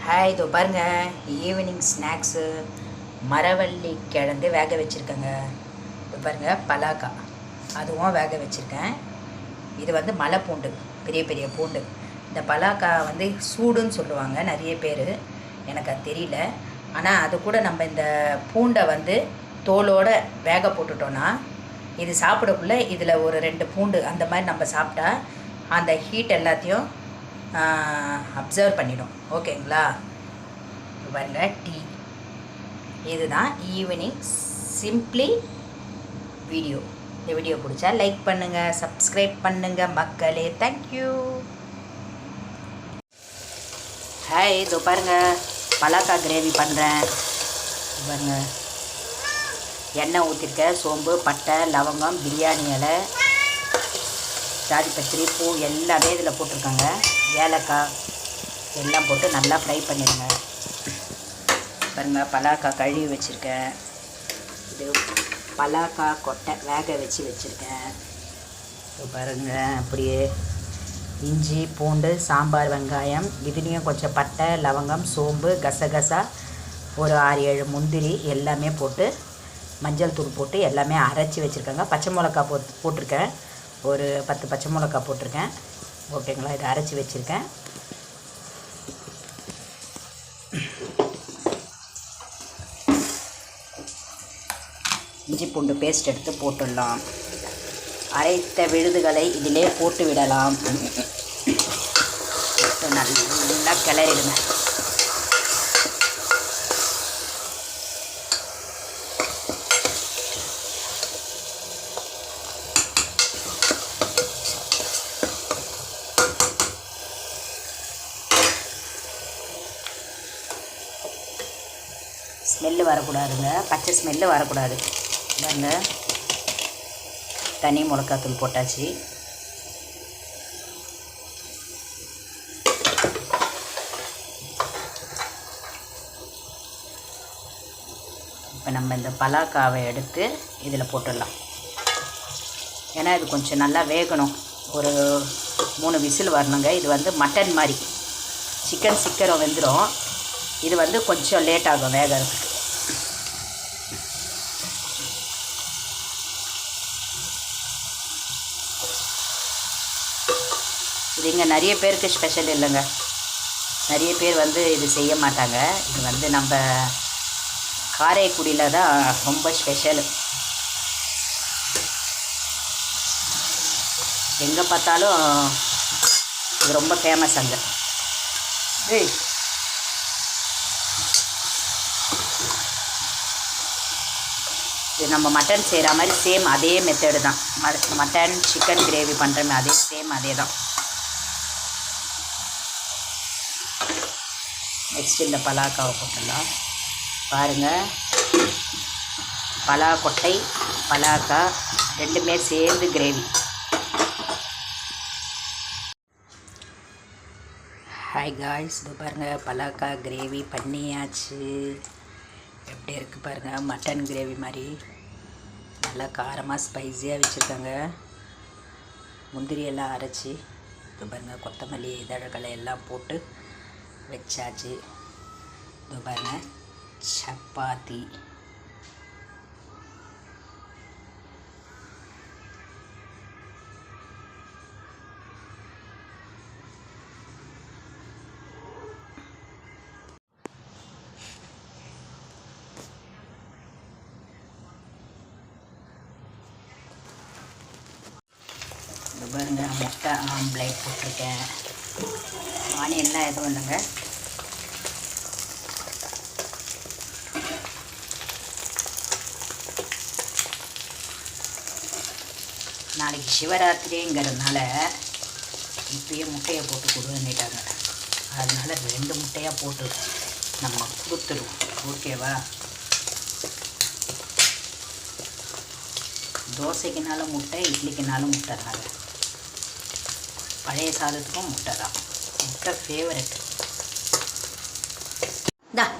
Hi இதோ பாருங்கள், evening snacks மரவள்ளி கிழங்கு வேக வச்சுருக்கேங்க. இது பாருங்கள், பலாக்கா அதுவும் வேக வச்சுருக்கேன். இது வந்து மலை பூண்டு, பெரிய பெரிய பூண்டு. இந்த பலாக்கா வந்து சூடுன்னு சொல்லுவாங்க நிறைய பேர், எனக்கு அது தெரியல. ஆனால் அது கூட நம்ம இந்த பூண்டை வந்து தோலோடு வேக போட்டுட்டோன்னா இது சாப்பிடக்குள்ளே இதில் ஒரு 2 பூண்டு அந்த மாதிரி நம்ம சாப்பிட்டா அந்த ஹீட் எல்லாத்தையும் அப்சர்வ் பண்ணிடும். ஓகேங்களா? பாருங்க, டீ. இதுதான் ஈவினிங் சிம்பிளி வீடியோ. இந்த வீடியோ பிடிச்சா லைக் பண்ணுங்கள், சப்ஸ்கிரைப் பண்ணுங்கள் மக்களே. தேங்க்யூ. ஹாய் இதோ பாருங்கள், பலாக்கா கிரேவி பண்ணுறேன். பாருங்க, எண்ணெய் ஊற்றிருக்கேன். சோம்பு, பட்டை, லவங்கம், பிரியாணி இலை, ஜாதிபத்திரி, பூ எல்லாமே இதில் போட்டிருக்காங்க. ஏலக்காய் எல்லாம் போட்டு நல்லா ஃப்ரை பண்ணிடுங்க. பாருங்கள், பலாக்கா கழுவி வச்சுருக்கேன். இது பலாக்கா கொட்டை வேக வச்சுருக்கேன். இப்போ பாருங்கள், அப்படியே இஞ்சி, பூண்டு, சாம்பார் வெங்காயம், இதுலேயும் கொஞ்சம் பட்டை, லவங்கம், சோம்பு, கசகசா, ஒரு 6-7 முந்திரி எல்லாமே போட்டு மஞ்சள் தூள் போட்டு எல்லாமே அரைச்சி வச்சுருக்காங்க. பச்சை மிளகா போட்டிருக்கேன். ஒரு 10 பச்சை மிளகா போட்டிருக்கேன். ஓகேங்களா? இதை அரைச்சி வச்சுருக்கேன். இஞ்சி பூண்டு பேஸ்ட் எடுத்து போட்டுடலாம். அரைத்த விழுதுகளை இதிலே போட்டு விடலாம். நல்லா கிளறிடுங்க. ஸ்மெல்லு வரக்கூடாதுங்க, பச்சை ஸ்மெல்லு வரக்கூடாது. பாருங்க, தனி மிளகாத்தூள் போட்டாச்சு. இப்போ நம்ம இந்த பலாக்காவை எடுத்து இதில் போட்டுடலாம். ஏன்னா இது கொஞ்சம் நல்லா வேகணும். ஒரு 3 விசில் வரணுங்க. இது வந்து மட்டன் மாதிரி, சிக்கன் சீக்கிரம் வெந்துடும். இது வந்து கொஞ்சம் லேட் ஆகும் வேகிறதுக்கு. இது இங்கே நிறைய பேருக்கு ஸ்பெஷல் இல்லைங்க. நிறைய பேர் வந்து இது செய்ய மாட்டாங்க. இது வந்து நம்ம காரைக்குடியில் தான் ரொம்ப ஸ்பெஷல். எங்கே பார்த்தாலும் இது ரொம்ப ஃபேமஸ் அங்கே. இது நம்ம மட்டன் செய்கிற மாதிரி சேம் அதே மெத்தடு தான். மட்டன் சிக்கன் கிரேவி பண்ணுறமே அதே சேம் அதே தான். நெக்ஸ்ட் இந்த பலாக்காவை போட்டுடலாம். பாருங்கள், பலா கொட்டை, பலாக்கா ரெண்டுமே சேர்ந்து கிரேவி. ஹாய் காய்ஸ், இது பாருங்கள், பலாக்கா கிரேவி பண்ணியாச்சு. எப்படி இருக்குது பாருங்கள், மட்டன் கிரேவி மாதிரி நல்லா காரமாக ஸ்பைஸியாக வச்சுருக்காங்க. முந்திரி எல்லாம் அரைச்சி இது பாருங்கள், கொத்தமல்லி இதழ்களை எல்லாம் போட்டு வச்சாச்சு. இது பாருங்கள், சப்பாத்தி. இது பாருங்கள், முட்டை ஆம்லேட் போட்டிருக்கேன். ஆனியன்லாம் எதுவும் இல்லைங்க. நாளைக்கு சிவராத்திரிங்கிறதுனால இப்பயே முட்டையை போட்டு கொடுன்னுட்டாங்க. அதனால் 2 முட்டையாக போட்டு நம்ம கொடுத்துருவோம். ஓகேவா? தோசைக்குனாலும் முட்டை, இட்லிக்குனாலும் முட்டை தாங்க. பழைய சாதத்துக்கும் முட்டை தான். முட்டை ஃபேவரெட் தான்.